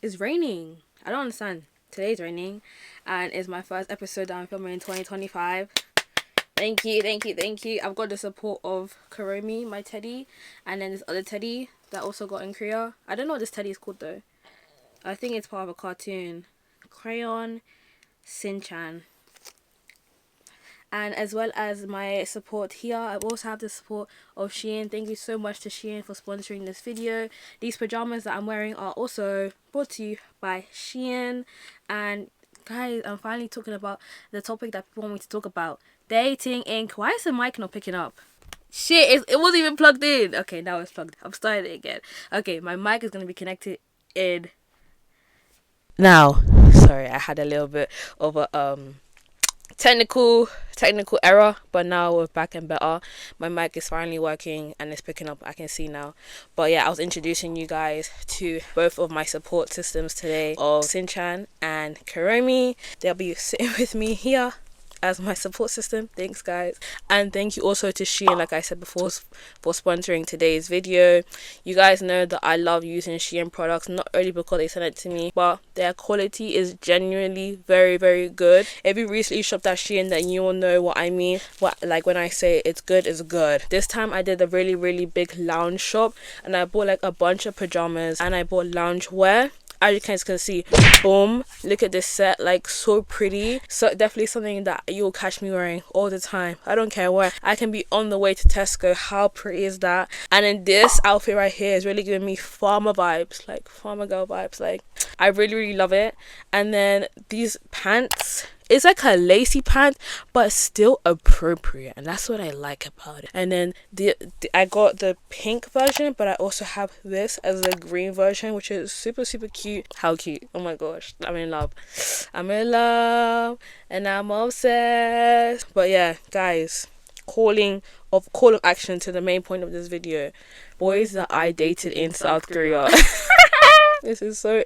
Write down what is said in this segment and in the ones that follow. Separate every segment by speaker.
Speaker 1: It's raining. I don't understand. Today's raining, and it's my first episode that I'm filming in 2025. Thank you. I've got the support of Kuromi, my teddy, and then this other teddy that I also got in Korea. I don't know what this teddy is called though. I think it's part of a cartoon. Crayon Shin-chan. And as well as my support here, I also have the support of Shein. Thank you so much to Shein for sponsoring this video. These pajamas that I'm wearing are also brought to you by Shein. And guys, I'm finally talking about the topic that people want me to talk about. Dating ink. Why is the mic not picking up? Shit, it wasn't even plugged in. Okay, now it's plugged. I'm starting it again. Okay, my mic is going to be connected in now. Sorry, I had a little bit of a technical error, but now we're back and better. My mic is finally working and it's picking up. I can see now. But yeah, I was introducing you guys to both of my support systems today of Shin-chan and Kuromi. They'll be sitting with me here as my support system. Thanks guys, and thank you also to Shein, like I said before, for sponsoring today's video. You guys know that I love using Shein products, not only because they send it to me, but their quality is genuinely very good. If you recently shopped at Shein, then you will know what I mean. Like when I say it's good, it's good. This time I did a really big lounge shop, and I bought like a bunch of pajamas, and I bought lounge wear. As you guys can see, boom, look at this set, like so pretty. So definitely something that you'll catch me wearing all the time. I don't care where. I can be on the way to Tesco. How pretty is that? And then this outfit right here is really giving me farmer vibes, like farmer girl vibes. Like I really love it. And then these pants, it's like a lacy pant, but still appropriate, and that's what I like about it. And then I got the pink version, but I also have this as the green version, which is super cute. How cute! Oh my gosh, I'm in love, and I'm obsessed. But yeah, guys, call of action to the main point of this video. Boys that I dated in South Korea. This is so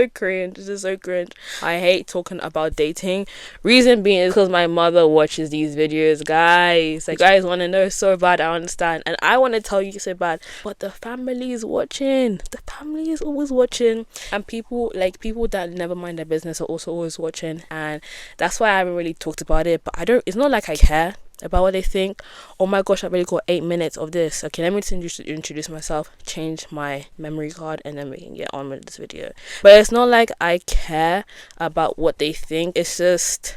Speaker 1: cringe. This is so cringe. I hate talking about dating. Reason being is because my mother watches these videos, guys. Like, you guys want to know so bad, I understand, and I want to tell you so bad, but the family is watching. The family is always watching, and people that never mind their business are also always watching, and that's why I haven't really talked about it. But it's not like I care about what they think. Oh my gosh, I really got 8 minutes of this. Okay, let me introduce myself, change my memory card, and then we can get on with this video. But it's not like I care about what they think. It's just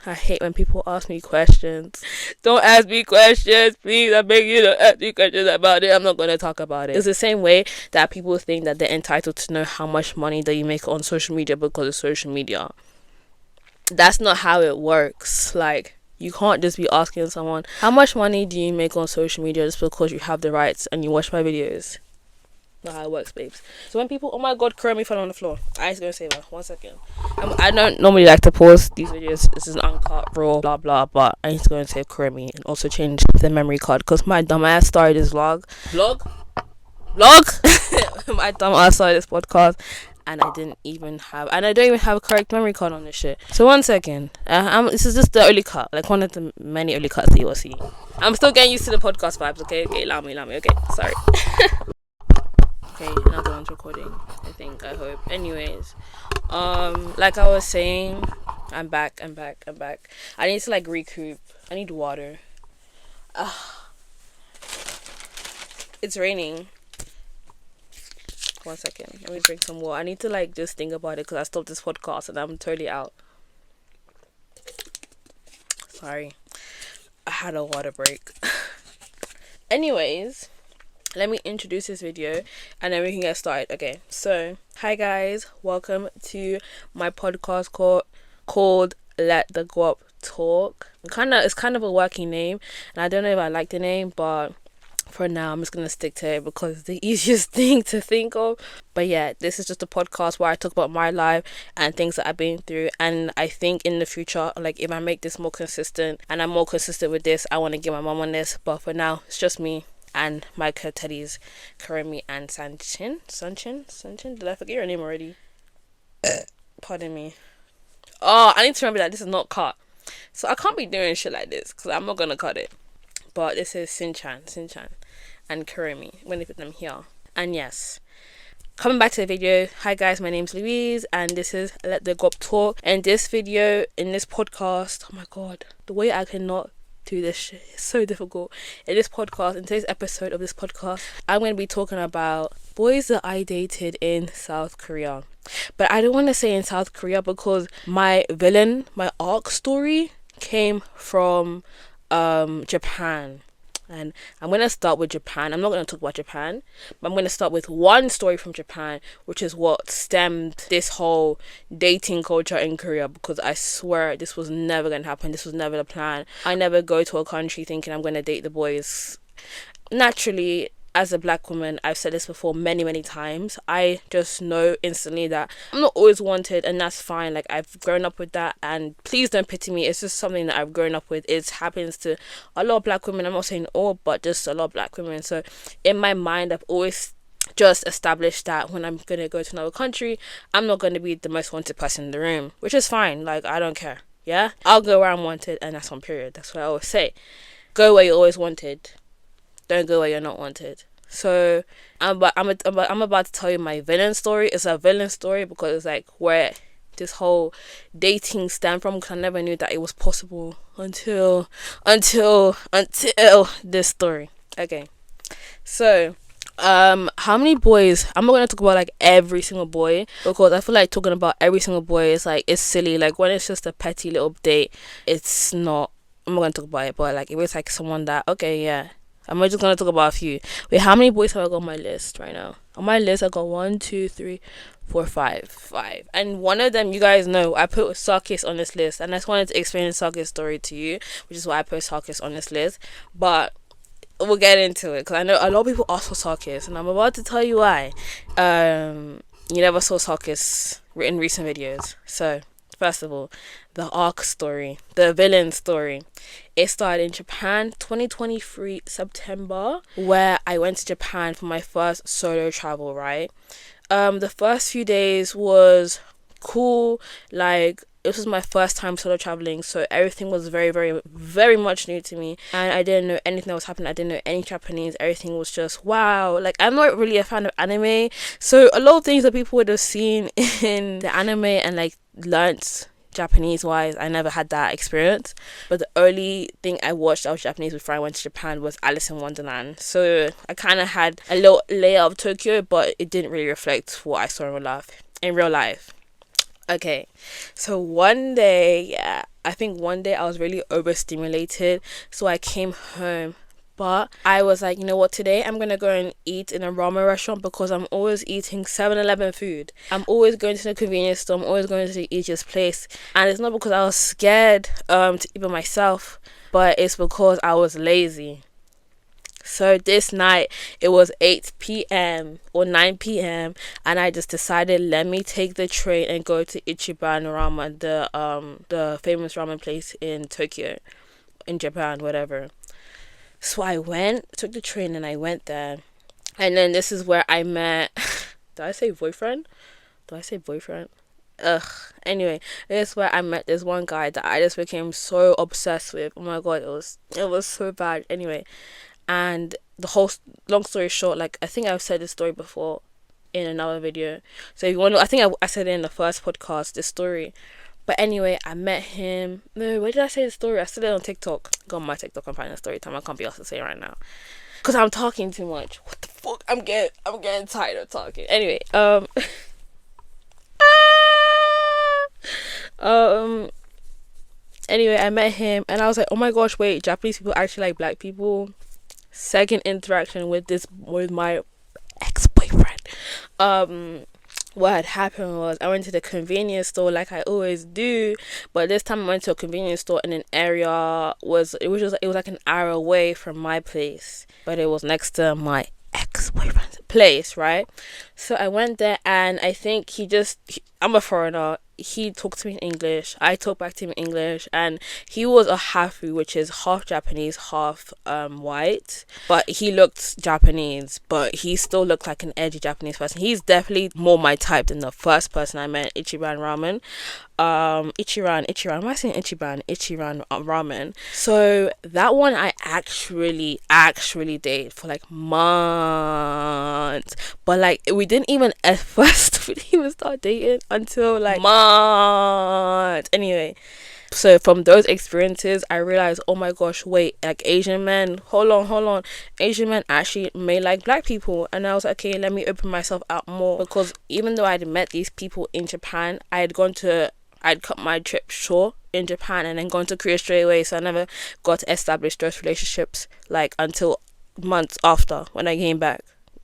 Speaker 1: I hate when people ask me questions. Don't ask me questions, please. I beg you, don't ask me questions about it. I'm not going to talk about it. It's the same way that people think that they're entitled to know how much money that you make on social media because of social media. That's not how it works. Like, you can't just be asking someone, how much money do you make on social media just because you have the rights and you watch my videos? Not how it works, babes. So when people, oh my god, Kuromi fell on the floor. I was going to say that. 1 second. I don't normally like to pause these videos. This is an uncut, raw, blah, blah, but I need to go and save Kuromi and also change the memory card because my dumb ass started this vlog. My dumb ass started this podcast. And I don't even have a correct memory card on this shit. So 1 second. This is just the early cut, like one of the many early cuts that you will see. I'm still getting used to the podcast vibes. Okay, allow me. Okay, sorry. Okay, another one's recording. I hope. Anyways, like I was saying, I'm back. I need to like recoup. I need water. It's raining. 1 second, let me drink some water. I need to like just think about it because I stopped this podcast and I'm totally out. Sorry, I had a water break. Anyways, let me introduce this video and then we can get started. Okay, so hi guys, welcome to my podcast called LetTheGuapTalk. It's kind of a working name, and I don't know if I like the name, but for now I'm just gonna stick to it because it's the easiest thing to think of. But yeah, this is just a podcast where I talk about my life and things that I've been through, and I think in the future, like if I make this more consistent and I'm more consistent with this, I want to get my mom on this. But for now, it's just me and my teddies, Kuromi and Sanchin. Did I forget your name already? Pardon me. Oh, I need to remember that this is not cut, so I can't be doing shit like this because I'm not gonna cut it. but this is Sinchan and Kurumi. I'm gonna put them here. And yes, coming back to the video. Hi guys, my name's Louise and this is Let the Guap Talk. And this video, in this podcast, oh my god, the way I cannot do this shit is so difficult. In today's episode of this podcast, I'm going to be talking about boys that I dated in South Korea. But I don't want to say in South Korea because my arc story came from Japan. And I'm going to start with Japan. I'm not going to talk about Japan, but I'm going to start with one story from Japan, which is what stemmed this whole dating culture in Korea, because I swear this was never going to happen. This was never the plan. I never go to a country thinking I'm going to date the boys. Naturally, as a black woman, I've said this before many times, I just know instantly that I'm not always wanted, and that's fine. Like, I've grown up with that, and please don't pity me. It's just something that I've grown up with. It happens to a lot of black women. I'm not saying all, but just a lot of black women. So in my mind, I've always just established that when I'm gonna go to another country, I'm not gonna be the most wanted person in the room, which is fine. Like, I don't care. Yeah, I'll go where I'm wanted, and that's on period. That's what I always say. Go where you're always wanted. Don't go where you're not wanted. So I'm about to tell you my villain story. It's a villain story because it's like where this whole dating stemmed from, because I never knew that it was possible until this story. Okay, so how many boys? I'm not gonna talk about like every single boy, because I feel like talking about every single boy is like, it's silly. Like, when it's just a petty little date, it's not. I'm not gonna talk about it. But like, if it's like someone that, okay, yeah, I'm just gonna talk about a few. Wait, how many boys have I got on my list right now? On my list, I got 1, 2, 3, 4, 5. And one of them, you guys know, I put Sarkis on this list, and I just wanted to explain Sarkis' story to you, which is why I put Sarkis on this list. But we'll get into it, because I know a lot of people ask for Sarkis, and I'm about to tell you why. You never saw Sarkis in recent videos. So first of all, the arc story, the villain story. It started in Japan, 2023 September, where I went to Japan for my first solo travel, right? The first few days was cool. Like, this was my first time solo traveling, so everything was very much new to me, and I didn't know anything that was happening. I didn't know any Japanese. Everything was just wow. Like, I'm not really a fan of anime, so a lot of things that people would have seen in the anime and like learnt Japanese wise, I never had that experience. But the only thing I watched that was Japanese before I went to Japan was Alice in Wonderland, so I kind of had a little layer of Tokyo, but it didn't really reflect what I saw in real life. Okay, so one day I was really overstimulated, so I came home. But I was like, you know what, today I'm gonna go and eat in a ramen restaurant, because I'm always eating 7-Eleven food. I'm always going to the convenience store. I'm always going to the easiest place. And it's not because I was scared to eat by myself, but it's because I was lazy. So this night, it was 8 p.m. or 9 p.m. and I just decided, let me take the train and go to Ichiban Ramen, the famous ramen place in Tokyo, in Japan, whatever. So I took the train and I went there. And then this is where I met did I say boyfriend? Anyway, this is where I met this one guy that I just became so obsessed with. Oh my god, it was so bad. Anyway, and the whole long story short, like, I think I've said this story before in another video, so if you want to, I think I said it in the first podcast, this story. But anyway, I met him. No, where did I say the story? I said it on TikTok. Go on my TikTok and find the story time. I can't be asked to say it right now, because I'm talking too much. What the fuck? I'm getting tired of talking. Anyway, anyway, I met him and I was like, oh my gosh, wait, Japanese people actually like black people. Second interaction with my ex-boyfriend. What had happened was I went to the convenience store like I always do, but this time I went to a convenience store in an area it was like an hour away from my place, but it was next to my ex-boyfriend's place, right? So I went there, and I think I'm a foreigner. He talked to me in English. I talked back to him in English, and he was a hafu, which is half Japanese, half white. But he looked Japanese, but he still looked like an edgy Japanese person. He's definitely more my type than the first person I met, Ichiban Ramen. Ichiran, am I saying Ichiran Ramen? So that one I actually dated for like months, but like we didn't even at first we didn't even start dating until like months. Anyway, so from those experiences I realized, oh my gosh, wait, like Asian men, hold on, Asian men actually may like black people. And I was like, okay, let me open myself out more, because even though I'd met these people in Japan, I'd cut my trip short in Japan and then gone to Korea straight away, so I never got to establish those relationships like until months after when I came back.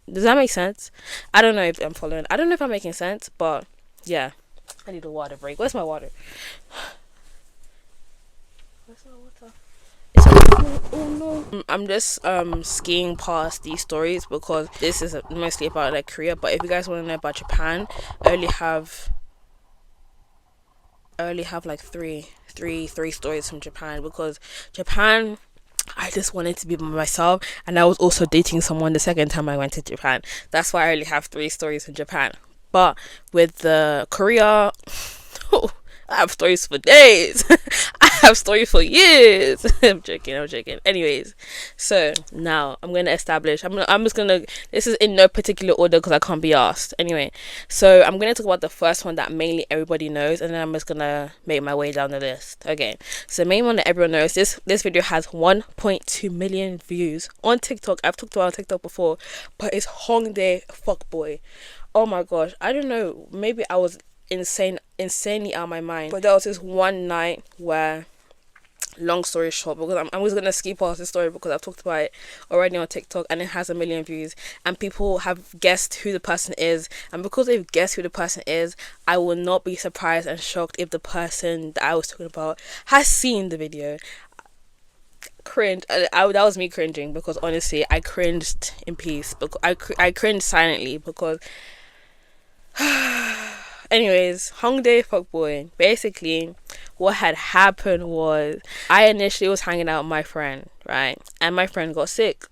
Speaker 1: Does that make sense? I don't know if I'm following. I don't know if I'm making sense, but yeah. I need a water break. Where's my water? Where's my water? Oh no. I'm just skiing past these stories because this is mostly about like Korea, but if you guys want to know about Japan, I only have like three stories from Japan, because Japan, I just wanted to be by myself, and I was also dating someone the second time I went to Japan. That's why I only have 3 stories from Japan. But with the Korea, I have stories for days. I have stories for years. I'm joking. Anyways, so now I'm gonna establish. This is in no particular order because I can't be asked. Anyway, so I'm gonna talk about the first one that mainly everybody knows, and then I'm just gonna make my way down the list. Okay, so the main one that everyone knows. This video has 1.2 million views on TikTok. I've talked about TikTok before, but it's Hongdae fuckboy. Oh my gosh, I don't know. Maybe I was insanely out of my mind, but there was this one night where, long story short, because I'm just gonna skip past this story because I've talked about it already on TikTok and it has 1 million views, and people have guessed who the person is, and because they've guessed who the person is, I will not be surprised and shocked if the person that I was talking about has seen the video. Cringe. That was me cringing, because honestly I cringed in peace, because I cringed silently because anyways, Hongdae fuckboy. Basically, what had happened was I initially was hanging out with my friend, right? And my friend got sick.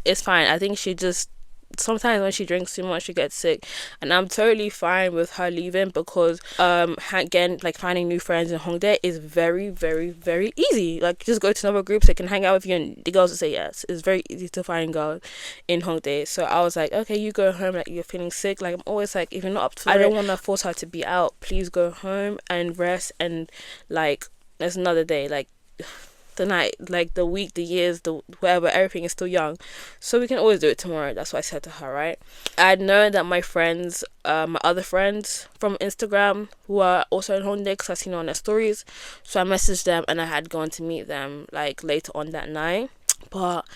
Speaker 1: It's fine. I think she just, sometimes when she drinks too much she gets sick, and I'm totally fine with her leaving, because again, like, finding new friends in Hongdae is very, very, very easy. Like, just go to another groups that can hang out with you and the girls will say yes. It's very easy to find girls in Hongdae. So I was like, okay, you go home, like, you're feeling sick. Like, I'm always like, if you're not up to it, I don't want to force her to be out. Please go home and rest, and like, there's another day. Like, the night, like, the week, the years, the whatever, everything is still young, so we can always do it tomorrow. That's what I said to her, right? I'd known that my friends, my other friends from Instagram, who are also in Hongdae, because I've seen it on their stories, so I messaged them and I had gone to meet them like later on that night. But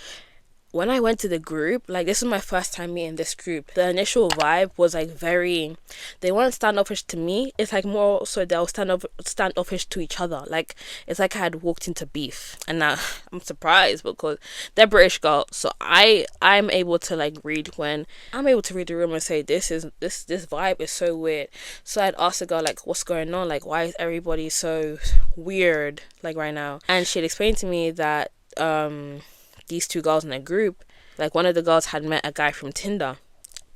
Speaker 1: when I went to the group, like, this was my first time meeting this group, the initial vibe was like very, they weren't standoffish to me. It's like more so they'll standoffish to each other. Like, it's like I had walked into beef, and now I'm surprised because they're British girls, so I'm able to like read the room and say, this vibe is so weird. So I'd ask the girl, like, what's going on, like, why is everybody so weird like right now? And she'd explained to me that these 2 girls in a group, like, one of the girls had met a guy from Tinder,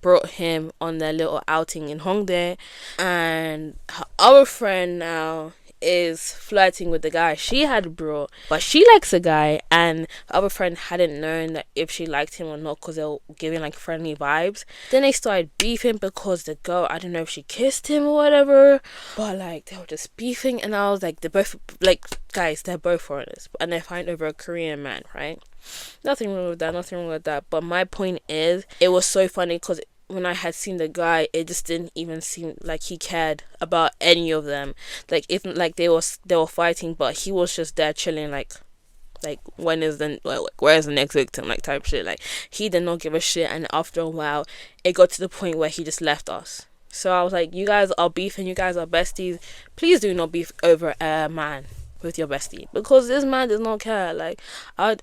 Speaker 1: brought him on their little outing in Hongdae, and her other friend now is flirting with the guy she had brought, but she likes the guy, and the other friend hadn't known that if she liked him or not, because they were giving like friendly vibes. Then they started beefing because the girl, I don't know if she kissed him or whatever, but like, they were just beefing, and I was like, they're both, like, guys, they're both foreigners and they're fighting over a Korean man, right? Nothing wrong with that, but my point is, it was so funny because when I had seen the guy, it just didn't even seem like he cared about any of them. Like, if like they were fighting, but he was just there chilling, like where's the next victim, like, type shit. Like, he did not give a shit, and after a while it got to the point where he just left us. So I was like, you guys are beefing, you guys are besties, please do not beef over a man. with your bestie, because this man does not care. Like, I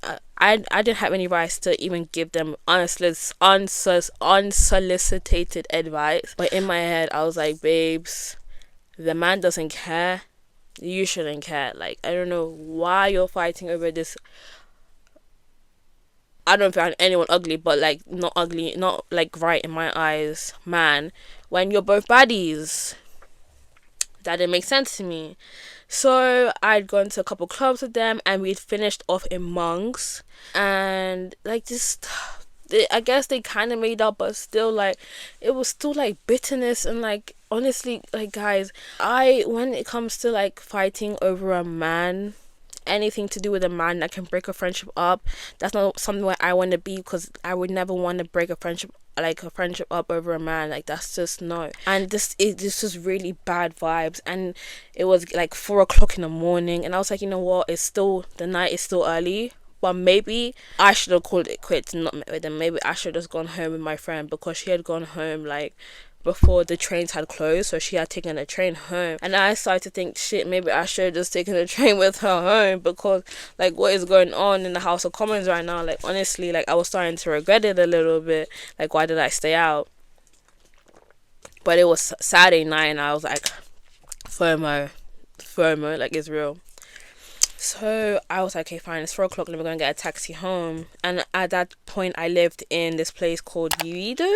Speaker 1: didn't have any rights to even give them unsolicited advice. But in my head, I was like, babes, the man doesn't care. You shouldn't care. Like, I don't know why you're fighting over this. I don't find anyone ugly, but like not ugly, not like right in my eyes, man, when you're both baddies. That didn't make sense to me. So I'd gone to a couple clubs with them, and we'd finished off in Monks, and like just I guess they kind of made up, but still, like, it was still like bitterness. And like, honestly, like, guys, when it comes to like fighting over a man, anything to do with a man that can break a friendship up, that's not something where I want to be, because I would never want to break a friendship up over a man. Like, that's just no. And this was really bad vibes, and it was like 4 o'clock in the morning, and I was like, you know what, the night is still early, but maybe I should have called it quits and not met with them. Maybe I should have just gone home with my friend, because she had gone home like before the trains had closed, so she had taken a train home. And I started to think, shit, maybe I should have just taken a train with her home, because like, what is going on in the House of Commons right now? Like, honestly, like, I was starting to regret it a little bit. Like, why did I stay out? But it was Saturday night, and I was like, FOMO, like, it's real. So I was like, okay, fine, it's 4 o'clock, and we're gonna get a taxi home. And at that point, I lived in this place called Uido,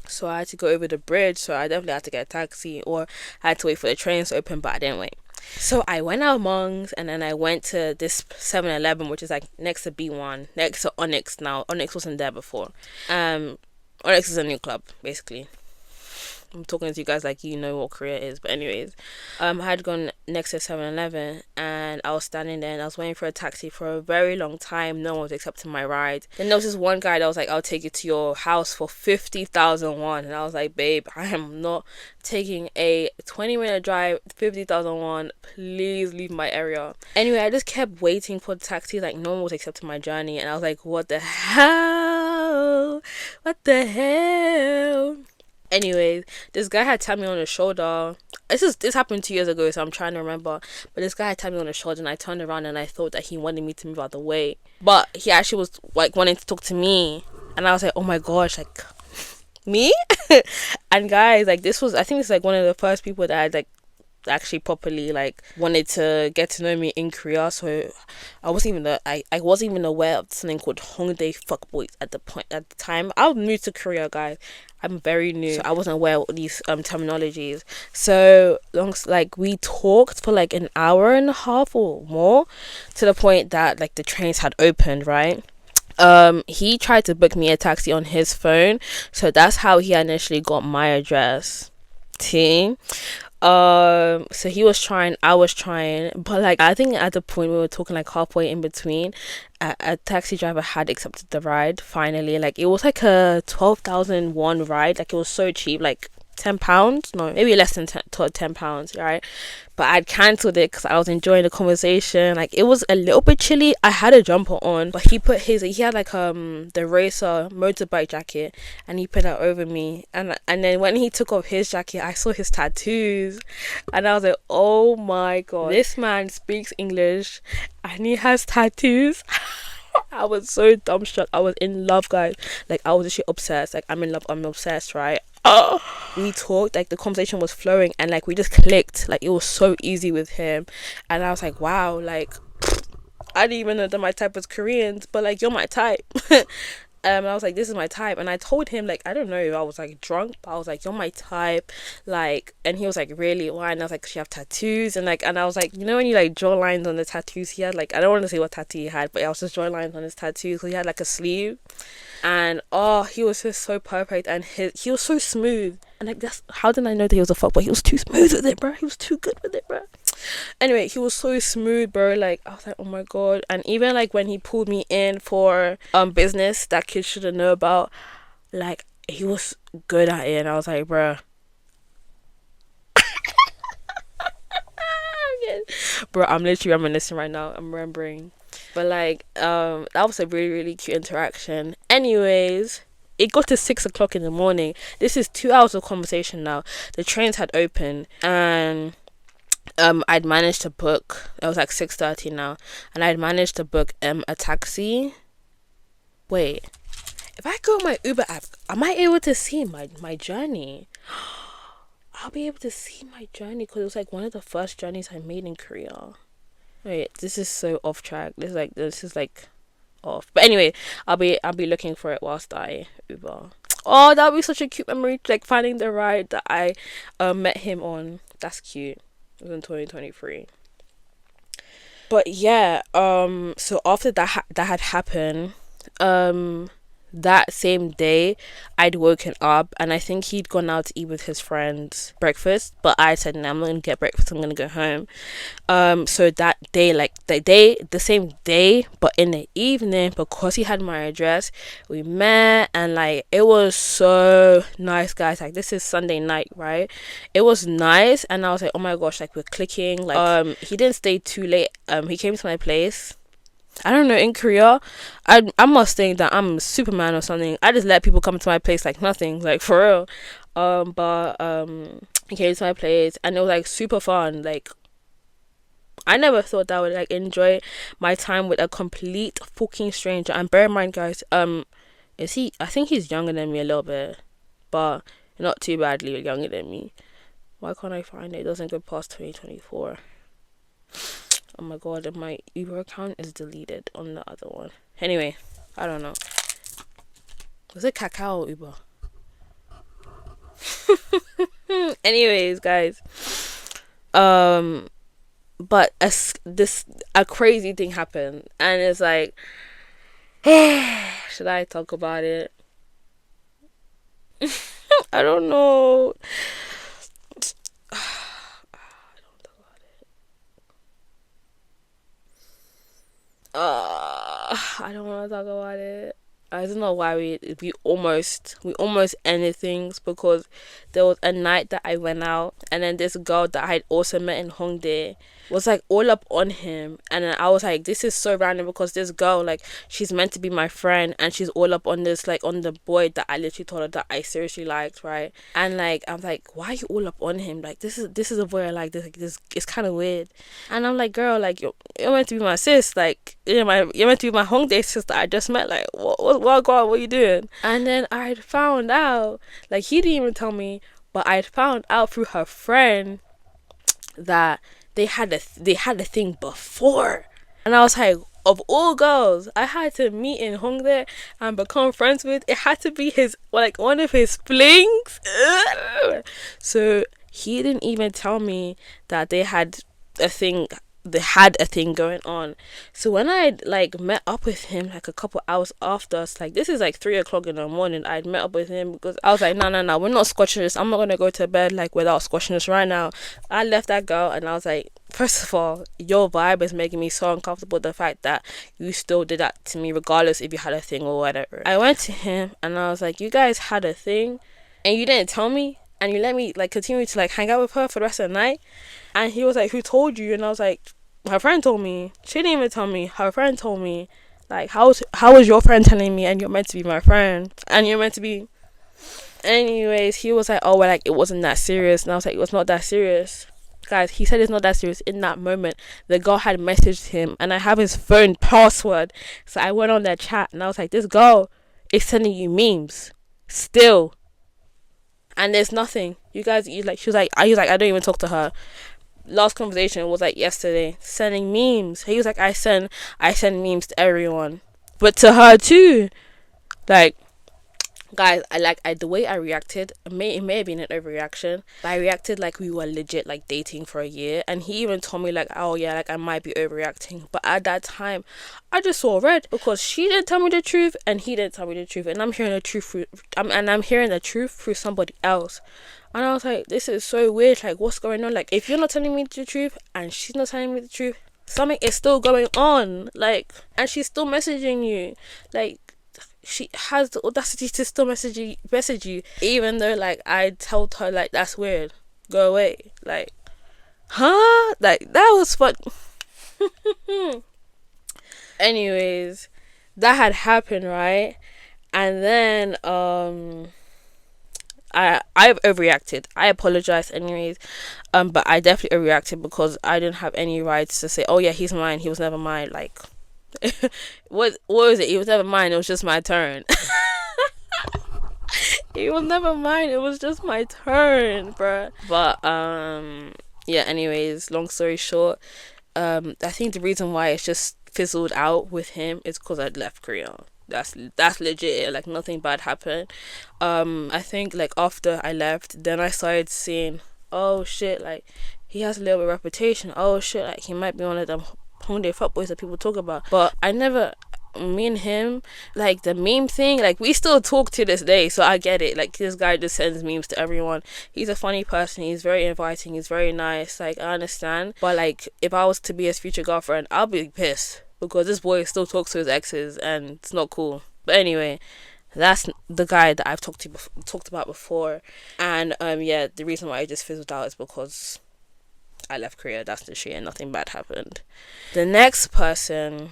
Speaker 1: so I had to go over the bridge. So I definitely had to get a taxi, or I had to wait for the trains to open, but I didn't wait. So I went out Monks, and then I went to this 7-Eleven, which is like next to B1, next to Onyx now. Onyx wasn't there before. Onyx is a new club, basically. I'm talking to you guys like you know what Korea is. But anyways, I had gone next to 7-Eleven, and I was standing there, and I was waiting for a taxi for a very long time. No one was accepting my ride. Then there was this one guy that was like, I'll take you to your house for 50,000 won. And I was like, babe, I am not taking a 20-minute drive, 50,000 won. Please leave my area. Anyway, I just kept waiting for the taxi. Like, no one was accepting my journey, and I was like, what the hell? Anyways, this guy had tapped me on the shoulder. This happened 2 years ago, so I'm trying to remember. But this guy had tapped me on the shoulder, and I turned around, and I thought that he wanted me to move out of the way. But he actually was like wanting to talk to me, and I was like, oh my gosh, like, me? And guys, like, I think this is like one of the first people that I like actually properly like wanted to get to know me in Korea. So I wasn't even aware of something called Hongdae fuckboys at the time. I was new to Korea, guys. I'm very new, so I wasn't aware of these terminologies. So like, we talked for like an hour and a half or more, to the point that like the trains had opened, right? He tried to book me a taxi on his phone, so that's how he initially got my address. So he was trying, I was trying, but like, I think at the point we were talking like halfway in between, a taxi driver had accepted the ride finally. Like, it was like a 12,000 won ride. Like, it was so cheap, like £10, no, maybe less than £10, right? But I'd cancelled it because I was enjoying the conversation. Like, it was a little bit chilly. I had a jumper on, but he had like the racer motorbike jacket, and he put that over me. And then when he took off his jacket, I saw his tattoos, and I was like, oh my god, this man speaks English and he has tattoos. I was so dumbstruck. I was in love, guys. Like, I was actually obsessed. Like, I'm in love, I'm obsessed, right? We talked, like, the conversation was flowing, and like, we just clicked. Like, it was so easy with him, and I was like, wow, like, I didn't even know that my type was Koreans, but like, you're my type. I was like, this is my type. And I told him, like, I don't know if I was like drunk, but I was like, you're my type, like. And he was like, really, why? And I was like, 'cause you have tattoos. And like, and I was like, you know when you like draw lines on the tattoos, he had like, I don't want to say what tattoo he had, but I was just drawing lines on his tattoos, because he had like a sleeve. And he was just so perfect, and he was so smooth. And like, that's how did I know that he was a fuckboy? He was too smooth with it, bro. He was too good with it, bro. Anyway, he was so smooth, bro. Like, I was like, oh my god. And even like when he pulled me in for business that kids shouldn't know about, like, he was good at it. And I was like, bro, I'm literally reminiscing right now. I'm remembering. But like, that was a really, really cute interaction. Anyways, it got to 6 o'clock in the morning. This is 2 hours of conversation now. The trains had opened, and I'd managed to book, it was like 6:30 now, and I'd managed to book a taxi. Wait, if I go on my Uber app, am I able to see my journey? I'll be able to see my journey because it was like one of the first journeys I made in Korea. Wait, this is so off track. This is like off. But anyway, I'll be looking for it whilst I Uber. Oh, that would be such a cute memory, like finding the ride that I met him on. That's cute. It was in 2023. But yeah, so after that had happened, that same day I'd woken up and I think he'd gone out to eat with his friends breakfast, but I said no, I'm not gonna get breakfast, I'm gonna go home. So that day, like the same day but in the evening, because he had my address, we met and like it was so nice, guys. Like this is Sunday night, right? It was nice and I was like, oh my gosh, like we're clicking. Like he didn't stay too late. He came to my place. I don't know, in Korea, I must think that I'm Superman or something. I just let people come to my place like nothing, like for real. But he came to my place and it was like super fun. Like I never thought that I would like enjoy my time with a complete fucking stranger. And bear in mind, guys, is he? I think he's younger than me a little bit, but not too badly younger than me. Why can't I find it? It doesn't go past 2024. Oh my god, and my Uber account is deleted on the other one. Anyway, I don't know. Was it Kakao or Uber? Anyways, guys. But a crazy thing happened. And it's like, should I talk about it? I don't know. I don't want to talk about it. I don't know why we almost ended things, because there was a night that I went out and then this girl that I had also met in Hongdae was like all up on him, and then I was like, this is so random because this girl, like, she's meant to be my friend and she's all up on this, like, on the boy that I literally told her that I seriously liked, right? And like I'm like, why are you all up on him? Like this is a boy I like. This it's kind of weird. And I'm like, girl, like you're meant to be my sis, like you're meant to be my Hongdae sister I just met. Like what God, what are you doing? And then I'd found out, like he didn't even tell me, but I'd found out through her friend that they had a thing before. And I was like, of all girls I had to meet in Hongdae and become friends with, it had to be his, like, one of his flings. So he didn't even tell me that they had a thing going on. So when I like met up with him like a couple hours after us, like this is like 3 o'clock in the morning, I'd met up with him because I was like, no, we're not squashing this. I'm not gonna go to bed like without squashing this right now. I left that girl and I was like, first of all, your vibe is making me so uncomfortable, the fact that you still did that to me regardless if you had a thing or whatever. I went to him and I was like, you guys had a thing and you didn't tell me, and you let me like continue to like hang out with her for the rest of the night. And he was like, who told you? And I was like, her friend told me. She didn't even tell me. Her friend told me. Like, how was your friend telling me, and you're meant to be my friend, and you're meant to be. Anyways, he was like, oh well, like it wasn't that serious. And I was like, it was not that serious, guys. He said it's not that serious. In that moment, the girl had messaged him and I have his phone password, so I went on their chat and I was like, this girl is sending you memes still, and there's nothing. You guys, he was like, I don't even talk to her. Last conversation was like yesterday, sending memes. He was like, I send memes to everyone, but to her too. Like, guys, the way I reacted, it may have been an overreaction, but I reacted like we were legit like dating for a year. And he even told me like, oh yeah, like I might be overreacting, but at that time I just saw red, because she didn't tell me the truth and he didn't tell me the truth, and I'm hearing the truth through somebody else. And I was like, this is so weird. Like, what's going on? Like, if you're not telling me the truth and she's not telling me the truth, something is still going on. Like, and she's still messaging you. Like, she has the audacity to still message you, even though like I told her like, that's weird, go away. Like, huh? Like, that was fun. Anyways, that had happened, right? And then
Speaker 2: I've overreacted. I apologize anyways, but I definitely overreacted because I didn't have any rights to say, oh yeah, he's mine, he was never mine. Like what was it? He was never mine, it was just my turn. He was never mine, it was just my turn, bruh. But yeah, anyways, long story short, I think the reason why it's just fizzled out with him is because I'd left Korea. That's legit. Like nothing bad happened. I think like after I left, then I started seeing, oh shit, like he has a little bit of reputation. Oh shit, like he might be one of them Hongdae fuckboys that people talk about. But I never, me and him, like the meme thing, like we still talk to this day, so I get it. Like this guy just sends memes to everyone. He's a funny person, he's very inviting, he's very nice, like I understand. But like if I was to be his future girlfriend, I'll be pissed because this boy still talks to his exes and it's not cool. But anyway, that's the guy that I've talked about before. And yeah, the reason why I just fizzled out is because I left Korea. That's the shit, and nothing bad happened. The next person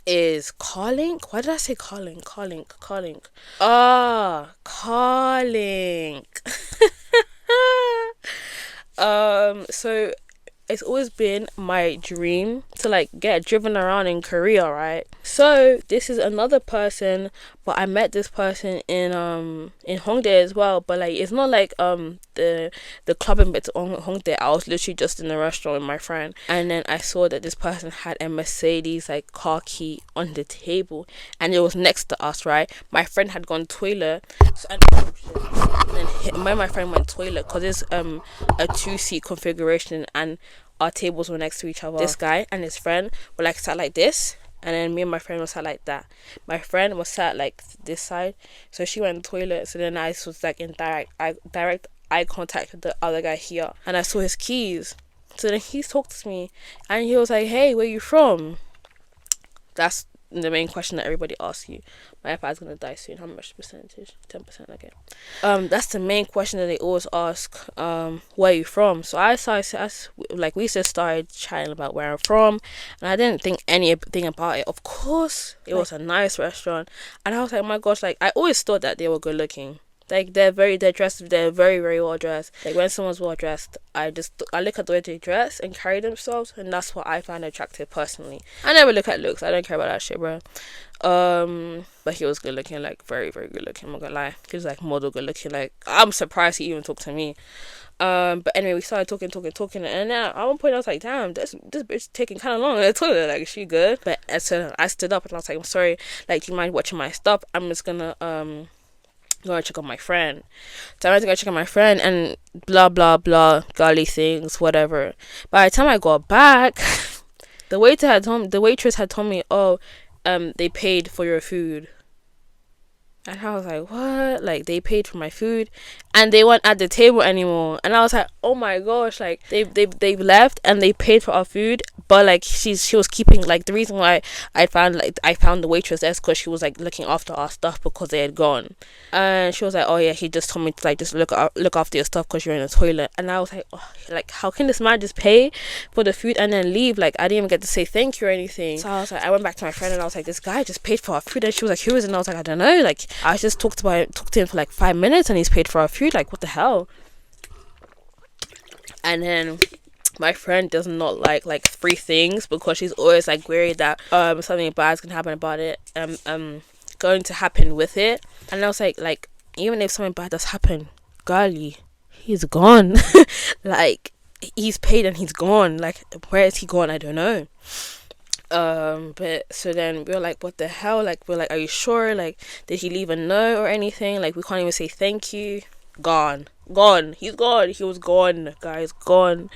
Speaker 2: is calling. Why did I say calling? Calling. So it's always been my dream to like get driven around in Korea, right? So this is another person, but I met this person in Hongdae as well. But like it's not like the clubbing bits on Hongdae. I was literally just in the restaurant with my friend, and then I saw that this person had a Mercedes like car key on the table, and it was next to us, right? My friend had gone toilet, and then when my friend went toilet, because it's a 2-seat configuration and our tables were next to each other, this guy and his friend were like sat like this, and then me and my friend was sat like that. My friend was sat like this side, so she went to the toilet, so then I was like in direct eye contact with the other guy here, and I saw his keys. So then he talked to me and he was like, hey, where you from? That's the main question that everybody asks you. My iPad's gonna die soon. How much percentage? 10%. Okay. That's the main question that they always ask. Where are you from? So we just started chatting about where I'm from, and I didn't think anything about it. Of course, it was a nice restaurant, and I was like, oh my gosh, like I always thought that they were good looking. Like they're very very well dressed. Like when someone's well dressed, I look at the way they dress and carry themselves, and that's what I find attractive personally. I never look at looks. I don't care about that shit, bro. But he was good looking, like very very good looking. I'm not gonna lie, he was like model good looking. Like I'm surprised he even talked to me. But anyway, we started talking, and then at one point I was like, damn, this bitch taking kind of long in the toilet. Like, is she good? But so I stood up and I was like, I'm sorry. Like, do you mind watching my stuff? I'm just gonna go and check on my friend. So I went to go check on my friend and blah blah blah, golly things, whatever. By the time I got back, the waitress had told me, oh, they paid for your food. And I was like, what? Like, they paid for my food and they weren't at the table anymore. And I was like, oh my gosh, like they've left and they paid for our food, but like she was keeping, like, the reason why I found the waitress there is because she was like looking after our stuff because they had gone. And she was like, oh yeah, he just told me to like just look after your stuff because you're in the toilet. And I was like, oh, like how can this man just pay for the food and then leave? Like I didn't even get to say thank you or anything. So I was like, I went back to my friend and I was like, this guy just paid for our food. And she was like, who is it? And I was like, I don't know. Like I just talked to him for like 5 minutes and he's paid for our food. Like what the hell? And then my friend does not like free things because she's always like worried that something bad's gonna happen about it, going to happen with it. And I was like even if something bad does happen, girlie, he's gone. Like he's paid and he's gone. Like where is he gone? I don't know. But so then we were like, what the hell? Like we're like, are you sure? Like did he leave a note or anything? Like we can't even say thank you. Gone. He's gone. He was gone, guys. Gone.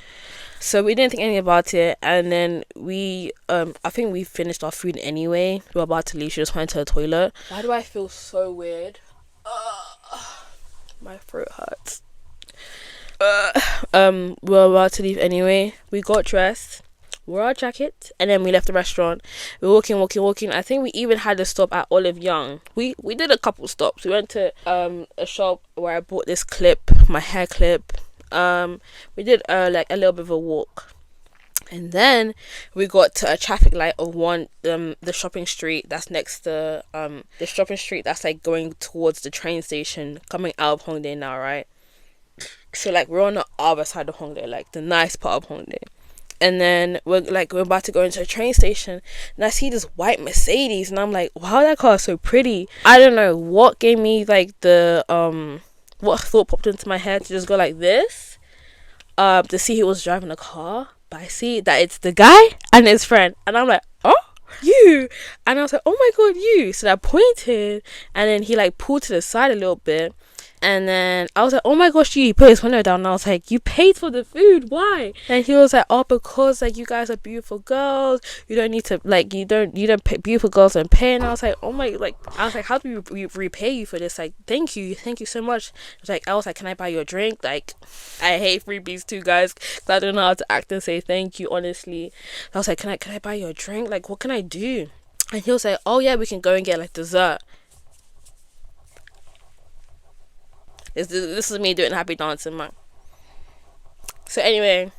Speaker 2: So we didn't think anything about it, and then we I think we finished our food anyway. We were about to leave. She just went to the toilet. Why do I feel so weird? My throat hurts. We were about to leave anyway. We got dressed, wore our jacket, and then we left the restaurant. We were walking. I think we even had a stop at Olive Young. We did a couple stops. We went to a shop where I bought this clip, my hair clip. We did like a little bit of a walk. And then we got to a traffic light of the shopping street that's next to the shopping street that's like going towards the train station coming out of Hongdae now, right? So like we're on the other side of Hongdae, like the nice part of Hongdae. And then we're about to go into a train station, and I see this white Mercedes, and I'm like, wow, that car is so pretty. I don't know what gave me like the what thought popped into my head to just go like this to see who was driving the car. But I see that it's the guy and his friend, and I'm like, oh, you. And I was like, oh my god, you. So I pointed, and then he like pulled to the side a little bit. And then I was like, oh my gosh, he put his window down. And I was like, you paid for the food, why? And he was like, oh, because like you guys are beautiful girls, you don't need to like you don't pay, beautiful girls don't pay. And I was like, oh my, like I was like, how do we repay you for this? Like, thank you so much. I was like, can I buy you a drink? Like, I hate freebies too, guys, because I don't know how to act and say thank you, honestly. I was like, can I buy you a drink? Like, what can I do? And he was like, oh yeah, we can go and get like dessert. This is me doing happy dancing, man. So anyway,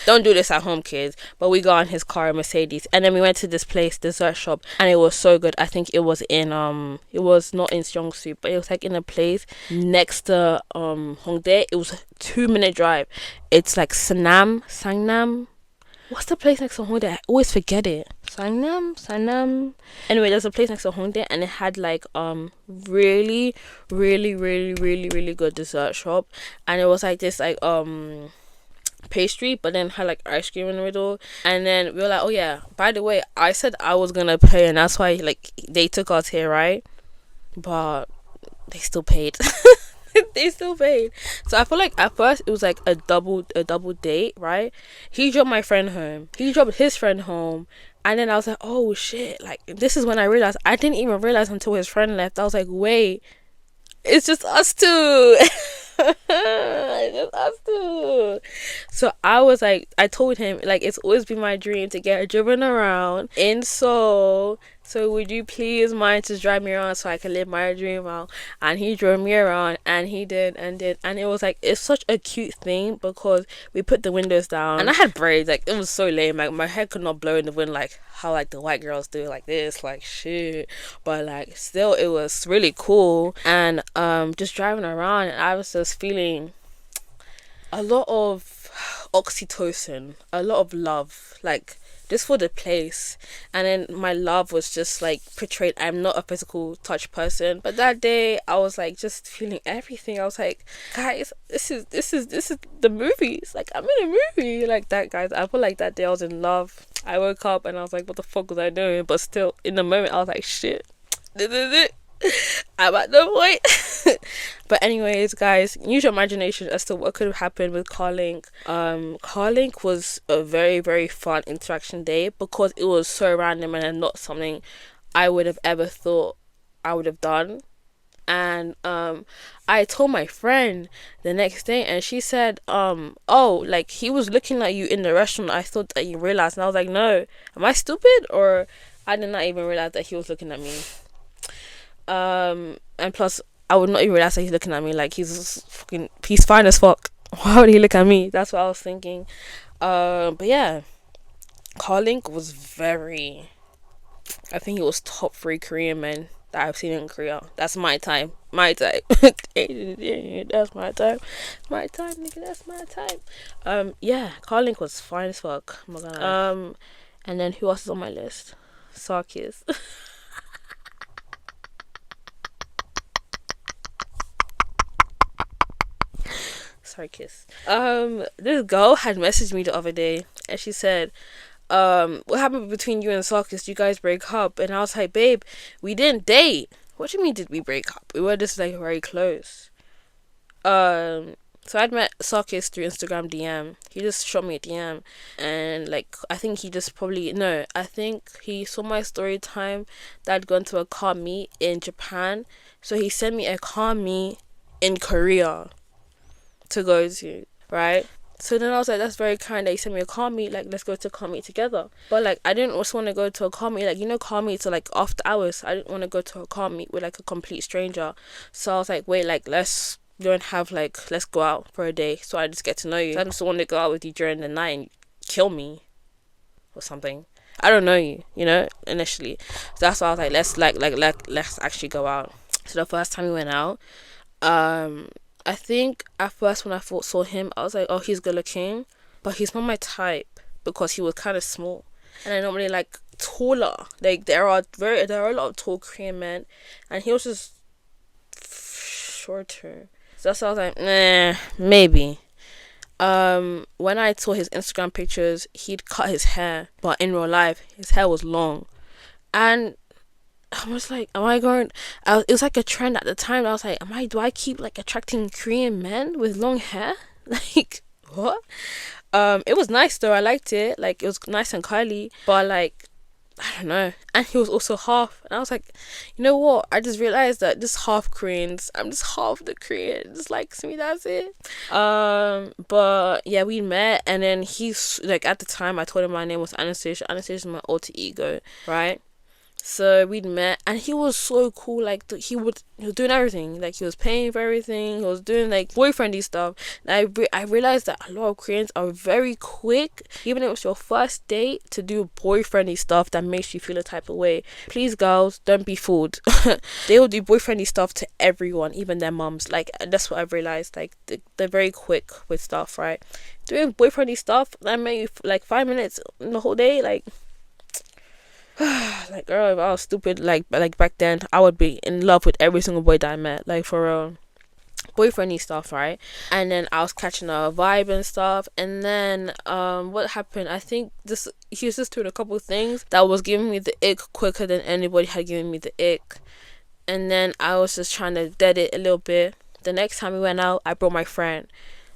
Speaker 2: don't do this at home, kids. But we got in his car, a Mercedes, and then we went to this place, dessert shop, and it was so good. I think it was it was not in Seongsu, but it was like in a place next to Hongdae. It was a 2-minute drive. It's like Sangnam. What's the place next to Hongdae? I always forget it. Sangnam. Anyway, there's a place next to Hongdae, and it had like really good dessert shop, and it was like this like pastry, but then had like ice cream in the middle. And then we were like, oh yeah, by the way, I said I was gonna pay, and that's why like they took us here, right? But they still paid. They still paid. So I feel like at first it was like a double date, right? He dropped my friend home, he dropped his friend home, and then I was like, oh shit, like this is when I realized. I didn't even realize until his friend left. I was like, wait, it's just us two. It's just us two. So I was like, I told him like it's always been my dream to get driven around in Seoul. So would you please mind to drive me around so I can live my dream out? And he drove me around, and he did, and it was like, it's such a cute thing because we put the windows down, and I had braids. Like it was so lame. Like my hair could not blow in the wind like how like the white girls do, like this, like shit. But like still, it was really cool. And just driving around, and I was just feeling a lot of oxytocin, a lot of love, like just for the place. And then my love was just like portrayed. I'm not a physical touch person, but that day I was like just feeling everything. I was like, guys, this is the movies. Like I'm in a movie like that, guys. I feel like that day I was in love. I woke up and I was like, what the fuck was I doing? But still in the moment I was like, shit, this is it. I'm at the point. But anyways, guys, use your imagination as to what could have happened with Carlink. Carlink was a very, very fun interaction day because it was so random and not something I would have ever thought I would have done. And I told my friend the next day, and she said, oh, like he was looking at you in the restaurant. I thought that you realized. And I was like, no, am I stupid? Or I did not even realize that he was looking at me. And plus I would not even realize that he's looking at me. Like he's fine as fuck. Why would he look at me? That's what I was thinking. But yeah, Carlink was I think he was top 3 Korean men that I've seen in Korea. That's my type. That's my type. Nigga, that's my type. Yeah, Carlink was fine as fuck. Oh my god. And then who else is on my list? Sarkis. Sorry, kiss. This girl had messaged me the other day, and she said, what happened between you and Sarkis? You guys break up? And I was like, babe, we didn't date. What do you mean did we break up? We were just like very close. So I'd met Sarkis through Instagram DM. He just shot me a DM, and like I think he just I think he saw my story time that I'd gone to a car meet in Japan, so he sent me a car meet in Korea to go to, right? So then I was like, that's very kind that you sent me a car meet, like let's go to a car meet together. But like I didn't also want to go to a car meet, like, you know, car meets are like after hours. I didn't want to go to a car meet with like a complete stranger. So I was like, wait, like let's go out for a day so I just get to know you. I just want to go out with you during the night and kill me or something. I don't know you, you know, initially. So that's why I was let's actually go out. So the first time we went out, I think at first when I saw him, I was like, oh, he's good looking, but he's not my type because he was kind of small, and I normally like taller. Like there are a lot of tall Korean men, and he was just shorter. So that's why I was like, nah, maybe. When I saw his Instagram pictures, he'd cut his hair, but in real life, his hair was long, and I was like, am I going? It was like a trend at the time. I was like, do I keep like attracting Korean men with long hair? Like what? It was nice though. I liked it. Like it was nice and curly, but like I don't know. And he was also half, and I was like, you know what? I just realized that just half Koreans. I'm just half the Korean. Just like me, that's it. But yeah, we met, and then he's like at the time I told him my name was Anastasia. Anastasia is my alter ego, right? So we'd met, and he was so cool. Like he was doing everything. Like he was paying for everything. He was doing like boyfriendy stuff. And I realized that a lot of Koreans are very quick, even if it's your first date, to do boyfriendy stuff that makes you feel a type of way. Please, girls, don't be fooled. They will do boyfriendy stuff to everyone, even their mums. Like that's what I've realized. Like they're very quick with stuff, right? Doing boyfriendy stuff that made you like 5 minutes in the whole day, like. Like girl, if I was stupid like back then, I would be in love with every single boy that I met, like for real. Boyfriendy stuff, right? And then I was catching a vibe and stuff, and then what happened, I think he was just doing a couple things that was giving me the ick quicker than anybody had given me the ick, and then I was just trying to dead it a little bit. The next time we went out, I brought my friend.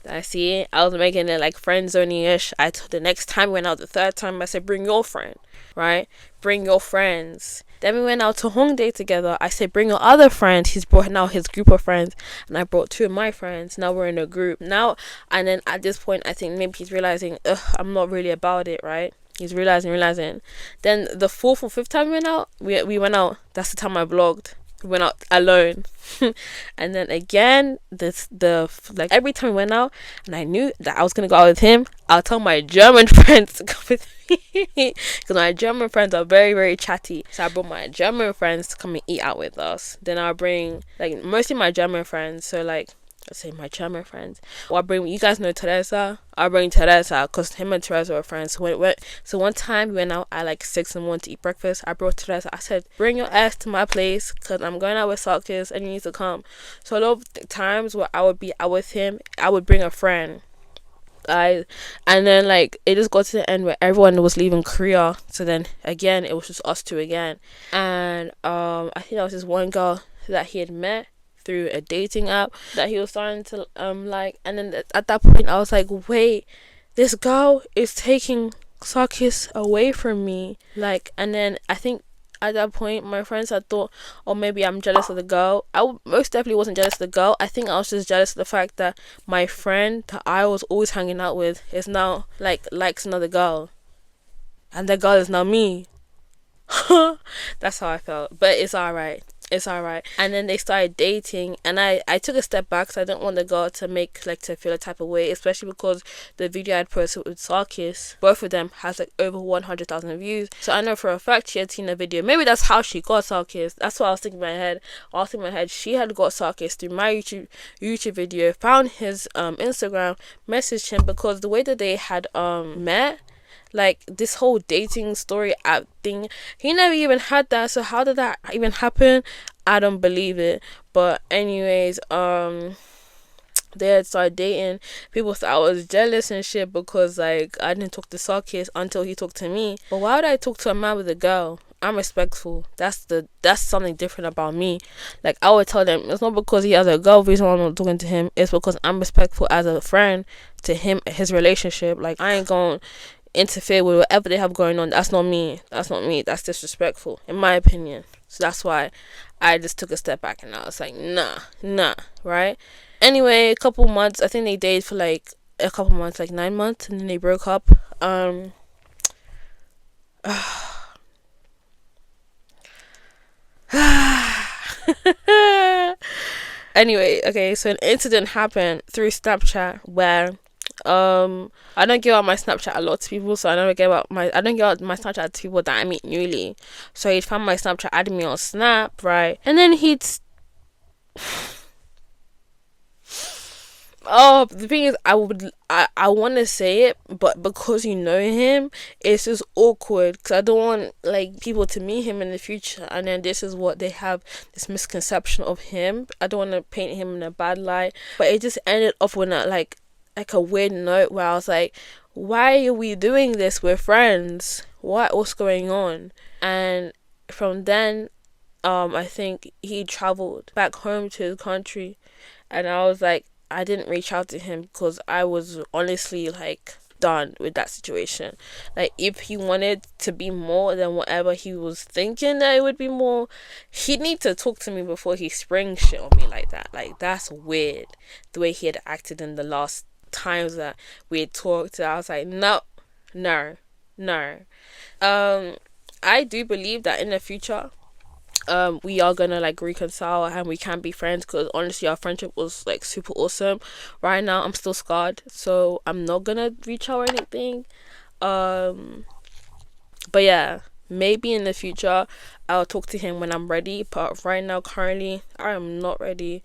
Speaker 2: I see it. I was making it like friend zoney-ish. The next time we went out, the third time I said bring your friend, right? Bring your friends. Then we went out to Hongdae together. I said bring your other friends. He's brought now his group of friends, and I brought two of my friends. Now we're in a group now, and then at this point I think maybe he's realizing I'm not really about it, right? He's realizing. Then the fourth or fifth time we went out, we went out. That's the time I vlogged. We went out alone. And then again, like every time we went out and I knew that I was gonna go out with him, I'll tell my German friends to come with me, because my German friends are very, very chatty. So I brought my German friends to come and eat out with us. Then I'll bring like mostly my German friends, so like let's say my German friends. Or I bring, you guys know Teresa. I'll bring Teresa because him and Teresa were friends. So one time we went out at like 6 in the morning to eat breakfast. I brought Teresa. I said, bring your ass to my place because I'm going out with Sockers and you need to come. So a lot of times where I would be out with him, I would bring a friend. And then like it just got to the end where everyone was leaving Korea. So then again, it was just us two again. And I think that was this one girl that he had met through a dating app that he was starting to like, and then at that point I was like, wait, this girl is taking Sakis away from me, like. And then I think at that point my friends had thought, oh, maybe I'm jealous of the girl. Most definitely wasn't jealous of the girl. I think I was just jealous of the fact that my friend that I was always hanging out with is now like likes another girl, and the girl is now me. That's how I felt, but it's alright. And then they started dating, and I took a step back because I didn't want the girl to feel a type of way, especially because the video I had posted with Sarkis, both of them has like over 100,000 views. So I know for a fact she had seen the video. Maybe that's how she got Sarkis. That's what I was thinking in my head. She had got Sarkis through my YouTube video, found his Instagram, messaged him, because the way that they had met, like this whole dating story app thing, he never even had that. So how did that even happen? I don't believe it. But anyways, they had started dating. People thought I was jealous and shit because like I didn't talk to Sarkis until he talked to me. But why would I talk to a man with a girl? I'm respectful. That's something different about me. Like I would tell them it's not because he has a girl reason why I'm not talking to him. It's because I'm respectful as a friend to him, his relationship. Like I ain't going interfere with whatever they have going on. That's not me. That's disrespectful in my opinion. So that's why I just took a step back and I was like, nah, right? Anyway, a couple months, I think they dated for like a couple months, like 9 months, and then they broke up. Anyway, okay, so an incident happened through Snapchat where I don't give out my Snapchat a lot to people, so I don't give out my Snapchat to people that I meet newly. So he'd find my Snapchat, add me on Snap, right? And then oh, the thing is, I want to say it, but because you know him, it's just awkward, because I don't want like people to meet him in the future, and then this is what they have, this misconception of him. I don't want to paint him in a bad light, but it just ended off with like a weird note where I was like, why are we doing this? We're friends. What's going on? And from then, I think he traveled back home to his country, and I was like, I didn't reach out to him because I was honestly like done with that situation. Like, if he wanted to be more than whatever he was thinking that it would be more, he'd need to talk to me before he spring shit on me like that. Like, that's weird, the way he had acted in the last times that we had talked. I was like, no. I do believe that in the future, we are gonna like reconcile and we can be friends, because honestly our friendship was like super awesome. Right now I'm still scarred, so I'm not gonna reach out or anything. But yeah, maybe in the future I'll talk to him when I'm ready, but right now currently I am not ready.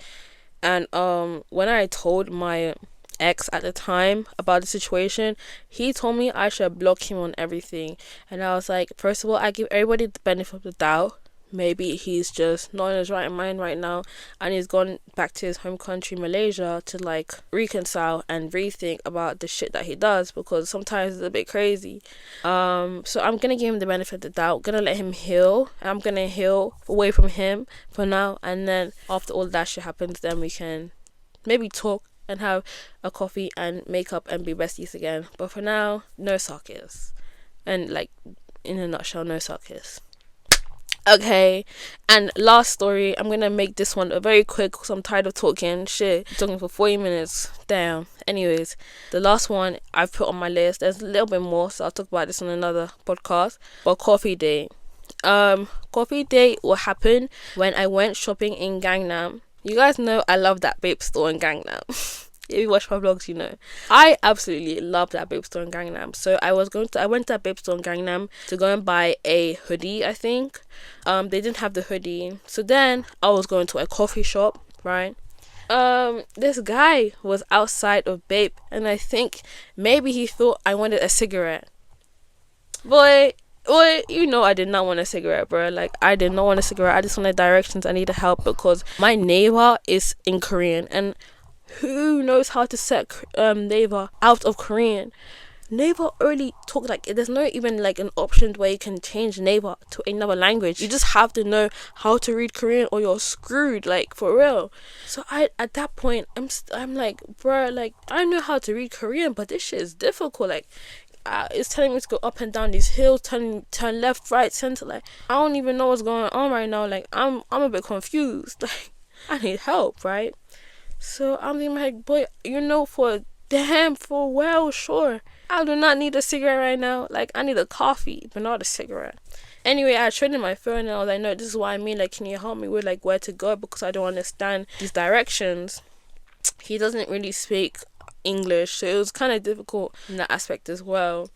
Speaker 2: And when I told my ex at the time about the situation, he told me I should block him on everything, and I was like, first of all, I give everybody the benefit of the doubt. Maybe he's just not in his right mind right now, and he's gone back to his home country, Malaysia, to like reconcile and rethink about the shit that he does, because sometimes it's a bit crazy. So I'm gonna give him the benefit of the doubt, gonna let him heal, and I'm gonna heal away from him for now, and then after all that shit happens, then we can maybe talk and have a coffee and make up and be besties again. But for now, no suckers. And like, in a nutshell, no suckers. Okay, and last story, I'm gonna make this one a very quick because I'm tired of talking for 40 minutes. Damn. Anyways, the last one I've put on my list, there's a little bit more, so I'll talk about this on another podcast. But coffee date. Coffee date will happen when I went shopping in Gangnam. You guys know I love that babe store in Gangnam. If you watch my vlogs, you know I absolutely love that babe store in Gangnam. So I went to that babe store in Gangnam to go and buy a hoodie. I think they didn't have the hoodie, so then I was going to a coffee shop, right? This guy was outside of babe, and I think maybe he thought I wanted a cigarette. Boy, you know I did not want a cigarette, bro. Like, I did not want a cigarette. I just wanted directions. I needed help because my neighbor is in Korean, and who knows how to set neighbor out of Korean? Neighbor already talk, like, there's no even like an option where you can change neighbor to another language. You just have to know how to read Korean or you're screwed, like, for real. So at that point I'm like, bro, like, I know how to read Korean, but this shit is difficult. Like, it's telling me to go up and down these hills, turn left, right, center. Like, I don't even know what's going on right now. Like, I'm a bit confused. Like, I need help, right? So I'm thinking, like, boy, for sure, I do not need a cigarette right now. Like, I need a coffee, but not a cigarette. Anyway, I showed him my phone, and I was like, no, this is what I mean. Like, can you help me with like where to go, because I don't understand these directions. He doesn't really speak English, so it was kind of difficult in that aspect as well.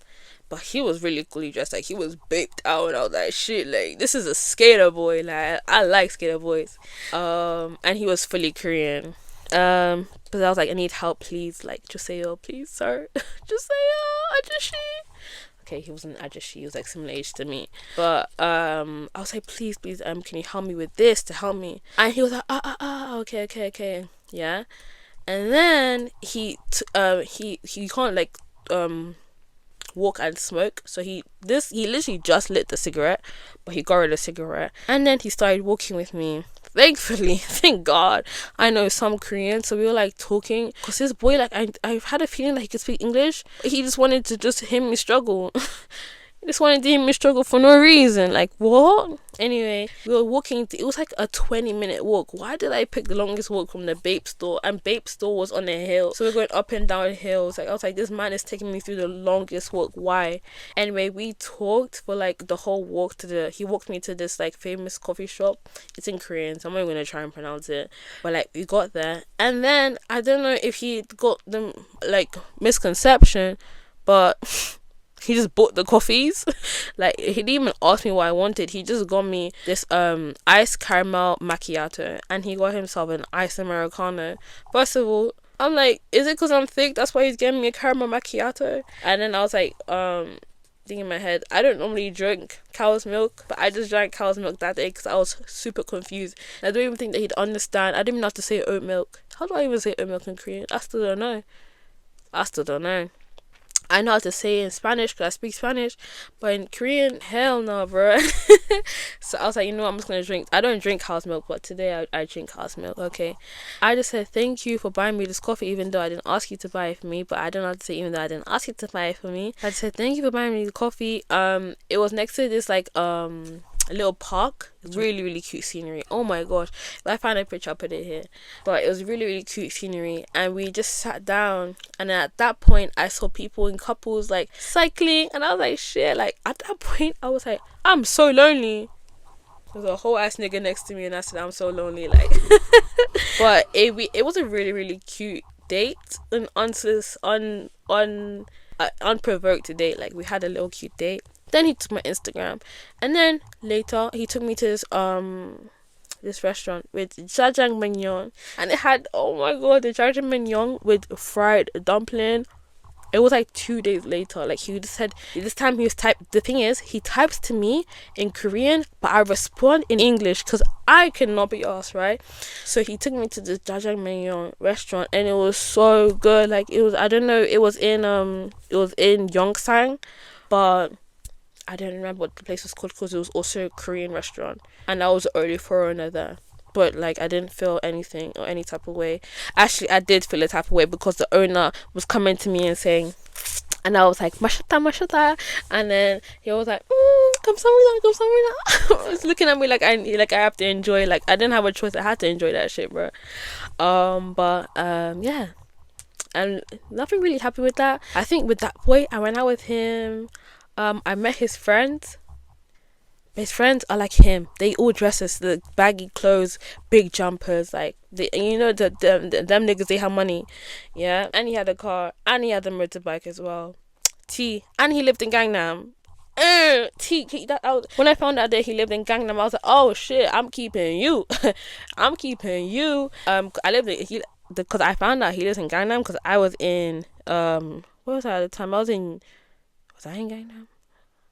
Speaker 2: But he was really coolly dressed. Like, he was baked out, and I was like, shit, like, this is a skater boy. Like, I like skater boys. And he was fully Korean. But I was like, I need help, please. Like, just say, oh, please, sir. Just say, oh, ajashi. Okay, he wasn't ajashi, he was like similar age to me. But I was like, please, can you help me with this to help me? And he was like, okay. Yeah. And then he can't like walk and smoke, so he literally just lit the cigarette, but he got rid of the cigarette, and then he started walking with me. Thankfully, thank God, I know some Korean, so we were like talking, because this boy, like, I had a feeling that he could speak English, but he just wanted to just hear me struggle. This one didn't me struggle for no reason. Like, what? Anyway, we were walking. It was like a 20-minute walk. Why did I pick the longest walk from the Bape store? And Bape store was on a hill. So we're going up and down hills. Like, I was like, this man is taking me through the longest walk. Why? Anyway, we talked for like the whole walk he walked me to this like famous coffee shop. It's in Korean, so I'm not going to try and pronounce it. But like, we got there. And then, I don't know if he got the like misconception, but he just bought the coffees. Like, he didn't even ask me what I wanted. He just got me this iced caramel macchiato, and he got himself an iced americano. First of all, I'm like, is it because I'm thick that's why he's getting me a caramel macchiato? And then I was like, thinking in my head, I don't normally drink cow's milk, but I just drank cow's milk that day because I was super confused. I don't even think that he'd understand. I didn't even know how to say oat milk. How do I even say oat milk in Korean? I still don't know. I know how to say it in Spanish because I speak Spanish, but in Korean, hell no, bro. So I was like, you know what, I'm just gonna drink. I don't drink cow's milk, but today I drink cow's milk. Okay, I just said thank you for buying me this coffee, even though I didn't ask you to buy it for me. But I don't know how to say even though I didn't ask you to buy it for me. I just said thank you for buying me the coffee. It was next to this like a little park. Really, really cute scenery. Oh my gosh, if I find a picture, I'll put it here. But it was really, really cute scenery, and we just sat down. And at that point, I saw people in couples like cycling, and I was like, shit. Like, at that point, I was like, I'm so lonely. There's a whole ass nigga next to me, and I said, I'm so lonely. Like, but it was a really, really cute date, an unprovoked date. Like, we had a little cute date. Then he took my Instagram, and then later he took me to this restaurant with jjajangmyeon, and it had, oh my god, the jjajangmyeon with fried dumpling. It was like 2 days later. Like, he just said this time he was the thing is, he types to me in Korean, but I respond in English because I cannot be asked, right? So he took me to the jjajangmyeon restaurant, and it was so good. Like, it was, I don't know, it was in Yongsan, but I don't remember what the place was called because it was also a Korean restaurant, and I was the only foreigner there. But like, I didn't feel anything or any type of way. Actually, I did feel a type of way because the owner was coming to me and saying, and I was like, mashata, and then he was like, come somewhere. He was looking at me like I have to enjoy. Like, I didn't have a choice. I had to enjoy that shit, bro. Yeah, and nothing really happened with that. I think with that boy, I went out with him. I met his friends. His friends are like him. They all dress as the baggy clothes, big jumpers. Like, them niggas, they have money. Yeah. And he had a car. And he had a motorbike as well. And he lived in Gangnam. When I found out that he lived in Gangnam, I was like, oh shit, I'm keeping you. I'm keeping you. Because I found out he lives in Gangnam because I was in, where was I at the time? Was I in Gangnam?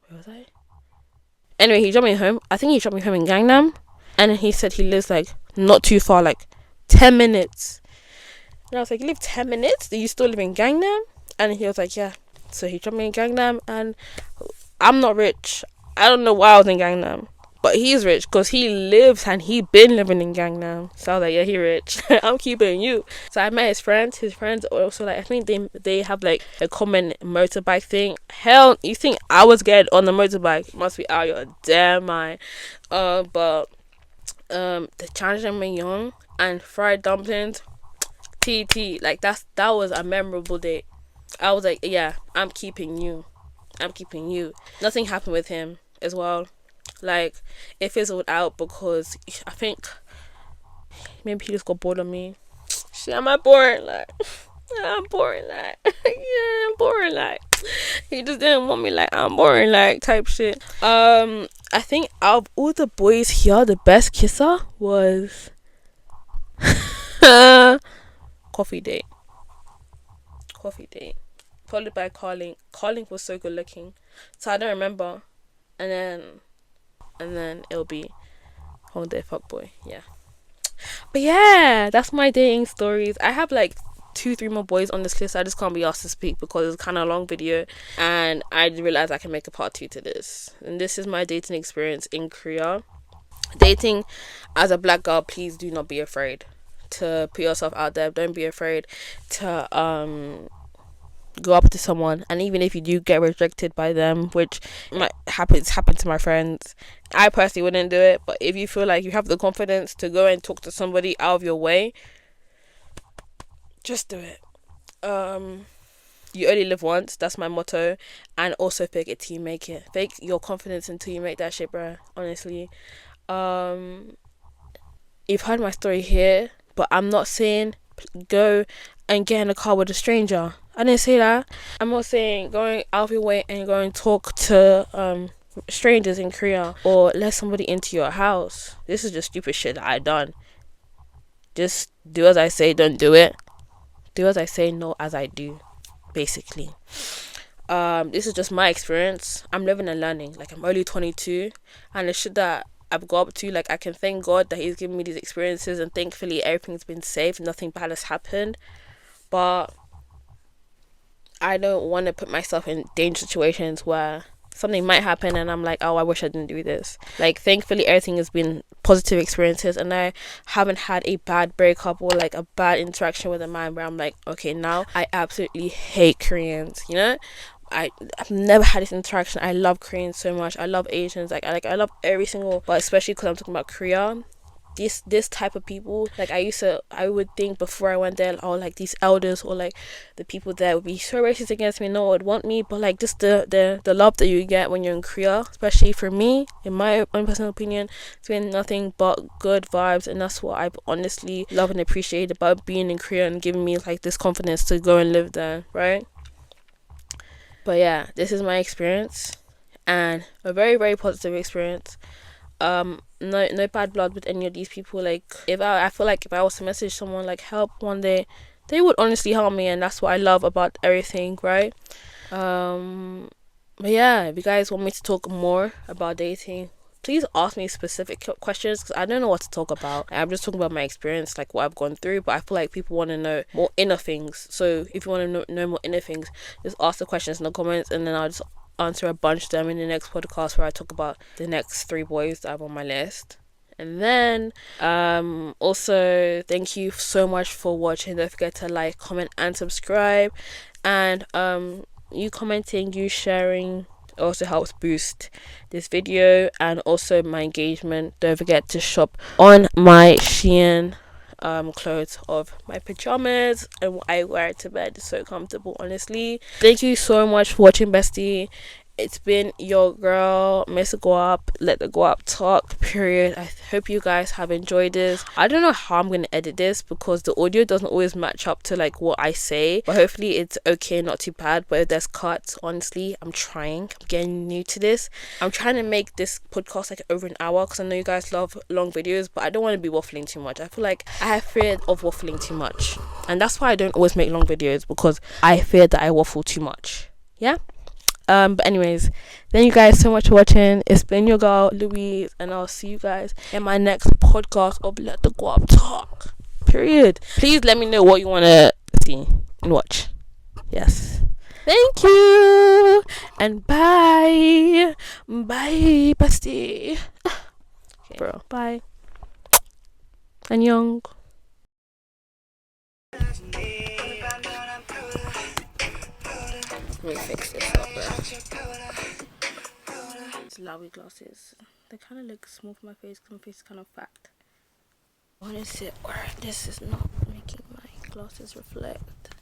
Speaker 2: Where was I? Anyway, he dropped me home. I think he dropped me home in Gangnam. And then he said he lives like not too far, like 10 minutes. And I was like, you live 10 minutes? Do you still live in Gangnam? And he was like, yeah. So he dropped me in Gangnam, and I'm not rich. I don't know why I was in Gangnam. But he's rich because he lives and he been living in Gangnam. So I was like, yeah, he rich. I'm keeping you. So I met his friends. His friends are also like, I think they have like a common motorbike thing. Hell, you think I was scared on the motorbike? Must be out your damn mind. But the jjajangmyeon and fried dumplings, like that was a memorable day. I was like, yeah, I'm keeping you. Nothing happened with him as well. Like, it fizzled out because I think maybe he just got bored of me. Shit, am I boring? Like, I'm boring. Like, yeah, I'm boring. Like, he just didn't want me. Like, I'm boring. Like, type shit. I think out of all the boys here, the best kisser was coffee date. Followed by calling. Calling was so good looking, so I don't remember. And then it'll be Hongdae fuckboy. Yeah. But yeah, that's my dating stories. I have like 2-3 more boys on this list. I just can't be asked to speak because it's kind of a long video, and I realized I can make a part 2 to this. And this is my dating experience in Korea. Dating as a black girl, please do not be afraid to put yourself out there. Don't be afraid to go up to someone, and even if you do get rejected by them, which might happen to my friends, I personally wouldn't do it. But if you feel like you have the confidence to go and talk to somebody out of your way, just do it. You only live once. That's my motto. And also fake it till you make it. Fake your confidence until you make that shit, bro. Honestly. You've heard my story here, but I'm not saying go and get in a car with a stranger. I didn't say that. I'm not saying going out of your way and go and talk to strangers in Korea, or let somebody into your house. This is just stupid shit that I done. Just do as I say, don't do it. Do as I say, no as I do. Basically. This is just my experience. I'm living and learning. Like, I'm only 22, and the shit that I've got up to, like, I can thank God that he's given me these experiences, and thankfully everything's been safe, nothing bad has happened. But I don't want to put myself in dangerous situations where something might happen and I'm like, oh, I wish I didn't do this. Like, thankfully everything has been positive experiences, and I haven't had a bad breakup or like a bad interaction with a man where I'm like, okay, now I absolutely hate Koreans, you know. I've never had this interaction. I love Koreans so much. I love Asians. I love every single, but especially because I'm talking about Korea. This type of people, like, I would think before I went there, oh, like, these elders or like the people there would be so racist against me, no one would want me. But like, just the love that you get when you're in Korea, especially for me, in my own personal opinion, it's been nothing but good vibes. And that's what I've honestly loved and appreciated about being in Korea, and giving me like this confidence to go and live there, right? But yeah, this is my experience, and a very, very positive experience. No bad blood with any of these people. Like, if I feel like if I was to message someone like help one day, they would honestly help me, and that's what I love about everything, right? But yeah, if you guys want me to talk more about dating, please ask me specific questions, because I don't know what to talk about. I'm just talking about my experience, like what I've gone through, but I feel like people want to know more inner things. So if you want to know more inner things, just ask the questions in the comments, and then I'll just answer a bunch of them in the next podcast, where I talk about the next 3 boys that I have on my list. And then also, thank you so much for watching. Don't forget to like, comment, and subscribe. And you commenting, you sharing also helps boost this video and also my engagement. Don't forget to shop on my Shein clothes of my pajamas and what I wear to bed. It's so comfortable, honestly. Thank you so much for watching, bestie. It's been your girl, Miss Guap. Let the Guap talk, period. I hope you guys have enjoyed this. I don't know how I'm gonna edit this, because the audio doesn't always match up to like what I say, but hopefully it's okay, not too bad. But if there's cuts, honestly, I'm getting new to this. I'm trying to make this podcast like over an hour, because I know you guys love long videos, but I don't want to be waffling too much. I feel like I have fear of waffling too much, and that's why I don't always make long videos, because I fear that I waffle too much. Yeah. But anyways, thank you guys so much for watching. It's been your girl Louise, and I'll see you guys in my next podcast of Let the Guap Talk, period. Please let me know what you want to see and watch. Yes, thank you, and bye bestie. Okay, bro, bye. Annyeong. Let me fix this up, bro. These Lowy glasses, they kind of look small for my face, because my face is kind of fat. What is it where this is not making my glasses reflect?